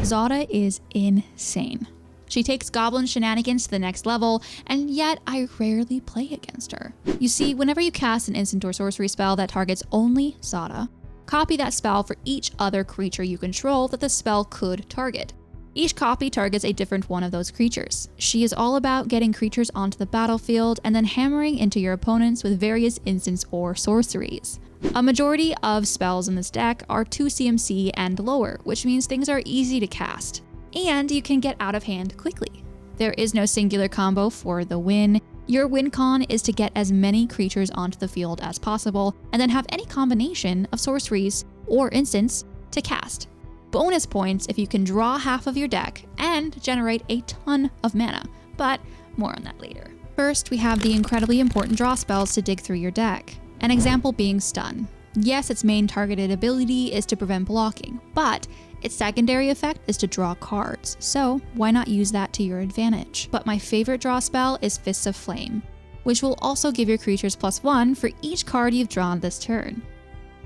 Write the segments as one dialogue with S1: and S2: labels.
S1: Zada is insane. She takes Goblin shenanigans to the next level, and yet I rarely play against her. You see, whenever you cast an instant or sorcery spell that targets only Zada, copy that spell for each other creature you control that the spell could target. Each copy targets a different one of those creatures. She is all about getting creatures onto the battlefield and then hammering into your opponents with various instants or sorceries. A majority of spells in this deck are 2 CMC and lower, which means things are easy to cast. And you can get out of hand quickly. There is no singular combo for the win. Your win con is to get as many creatures onto the field as possible, and then have any combination of sorceries or instants to cast. Bonus points if you can draw half of your deck and generate a ton of mana, but more on that later. First, we have the incredibly important draw spells to dig through your deck. An example being Stun. Yes, its main targeted ability is to prevent blocking, but its secondary effect is to draw cards, so why not use that to your advantage? But my favorite draw spell is Fists of Flame, which will also give your creatures +1 for each card you've drawn this turn.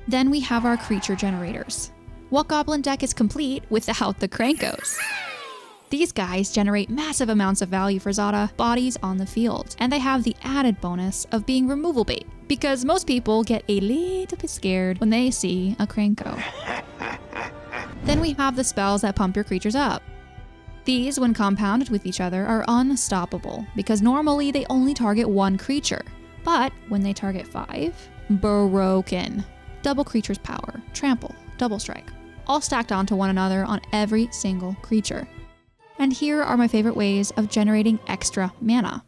S1: Then we have our creature generators. What Goblin deck is complete without the Krankos? These guys generate massive amounts of value for Zada bodies on the field, and they have the added bonus of being removal bait, because most people get a little bit scared when they see a Kranko. Then we have the spells that pump your creatures up. These, when compounded with each other, are unstoppable, because normally they only target 1 creature, but when they target 5, broken. Double creature's power, trample, double strike, all stacked onto one another on every single creature. And here are my favorite ways of generating extra mana.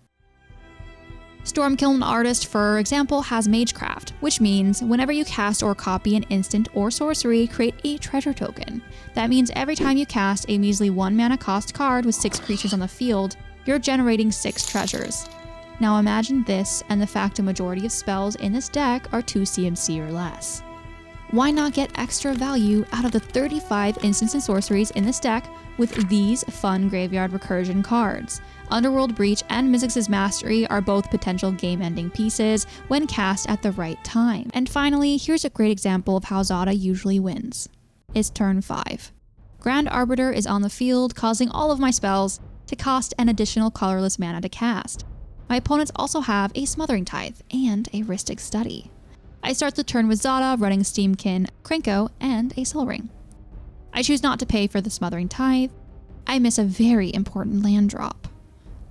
S1: Stormkiln Artist, for example, has Magecraft, which means whenever you cast or copy an instant or sorcery, create a treasure token. That means every time you cast a measly 1 mana cost card with 6 creatures on the field, you're generating 6 treasures. Now imagine this and the fact a majority of spells in this deck are 2 CMC or less. Why not get extra value out of the 35 instants and sorceries in this deck with these fun graveyard recursion cards? Underworld Breach and Mizzix's Mastery are both potential game-ending pieces when cast at the right time. And finally, here's a great example of how Zada usually wins. It's turn 5. Grand Arbiter is on the field, causing all of my spells to cost an additional colorless mana to cast. My opponents also have a Smothering Tithe and a Rhystic Study. I start the turn with Zada running Steamkin, Kranko, and a Sol Ring. I choose not to pay for the Smothering Tithe. I miss a very important land drop.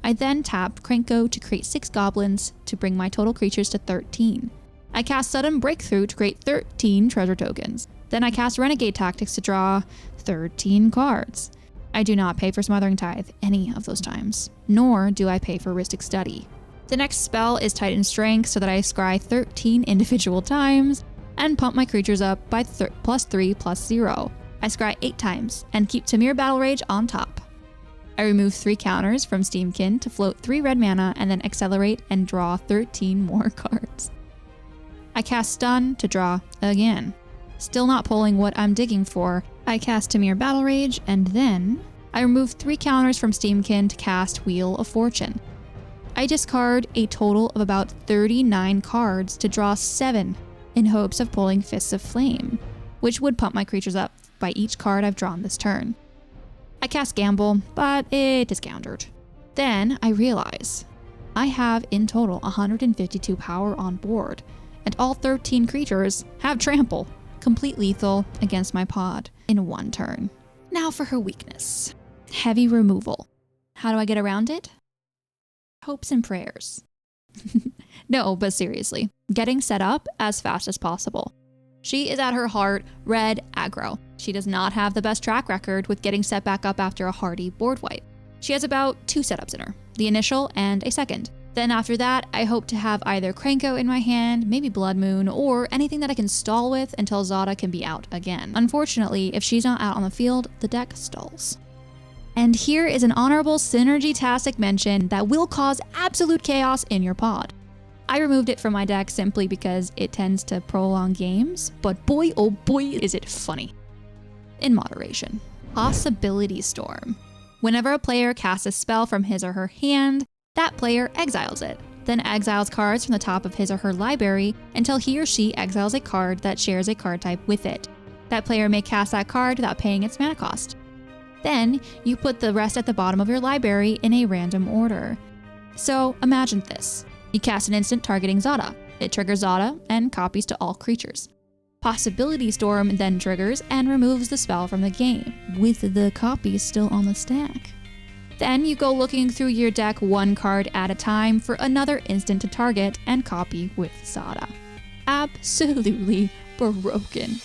S1: I then tap Kranko to create 6 goblins to bring my total creatures to 13. I cast Sudden Breakthrough to create 13 treasure tokens. Then I cast Renegade Tactics to draw 13 cards. I do not pay for Smothering Tithe any of those times, nor do I pay for Rhystic Study. The next spell is Titan Strength so that I scry 13 individual times and pump my creatures up by +3/+0. I scry 8 times and keep Tamir Battle Rage on top. I remove 3 counters from Steamkin to float 3 red mana and then accelerate and draw 13 more cards. I cast Stun to draw again. Still not pulling what I'm digging for, I cast Tamir Battle Rage and then I remove 3 counters from Steamkin to cast Wheel of Fortune. I discard a total of about 39 cards to draw 7 in hopes of pulling Fists of Flame, which would pump my creatures up by each card I've drawn this turn. I cast Gamble, but it discountered. Then I realize I have in total 152 power on board, and all 13 creatures have Trample, complete lethal against my pod in 1 turn. Now for her weakness. Heavy removal. How do I get around it? Hopes and prayers. No, but seriously, getting set up as fast as possible. She is at her heart red aggro. She does not have the best track record with getting set back up after a hardy board wipe. She has about 2 setups in her, the initial and a second. Then after that, I hope to have either Kranko in my hand, maybe Blood Moon, or anything that I can stall with until Zada can be out again. Unfortunately, if she's not out on the field, the deck stalls. And here is an honorable synergy-tastic mention that will cause absolute chaos in your pod. I removed it from my deck simply because it tends to prolong games, but boy oh boy is it funny. In moderation. Possibility Storm. Whenever a player casts a spell from his or her hand, that player exiles it, then exiles cards from the top of his or her library until he or she exiles a card that shares a card type with it. That player may cast that card without paying its mana cost. Then you put the rest at the bottom of your library in a random order. So imagine this. You cast an instant targeting Zada. It triggers Zada and copies to all creatures. Possibility Storm then triggers and removes the spell from the game, with the copies still on the stack. Then you go looking through your deck one card at a time for another instant to target and copy with Zada. Absolutely broken.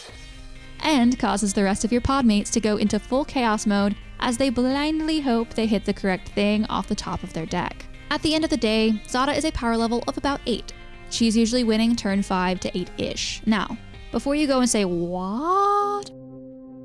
S1: And causes the rest of your podmates to go into full chaos mode as they blindly hope they hit the correct thing off the top of their deck. At the end of the day, Zada is a power level of about 8. She's usually winning turn 5 to 8-ish. Now, before you go and say, what?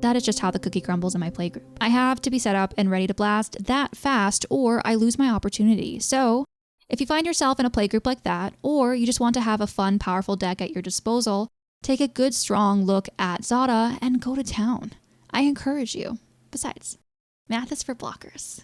S1: That is just how the cookie crumbles in my playgroup. I have to be set up and ready to blast that fast or I lose my opportunity. So if you find yourself in a playgroup like that, or you just want to have a fun, powerful deck at your disposal, take a good, strong look at Zada and go to town. I encourage you. Besides, math is for blockers.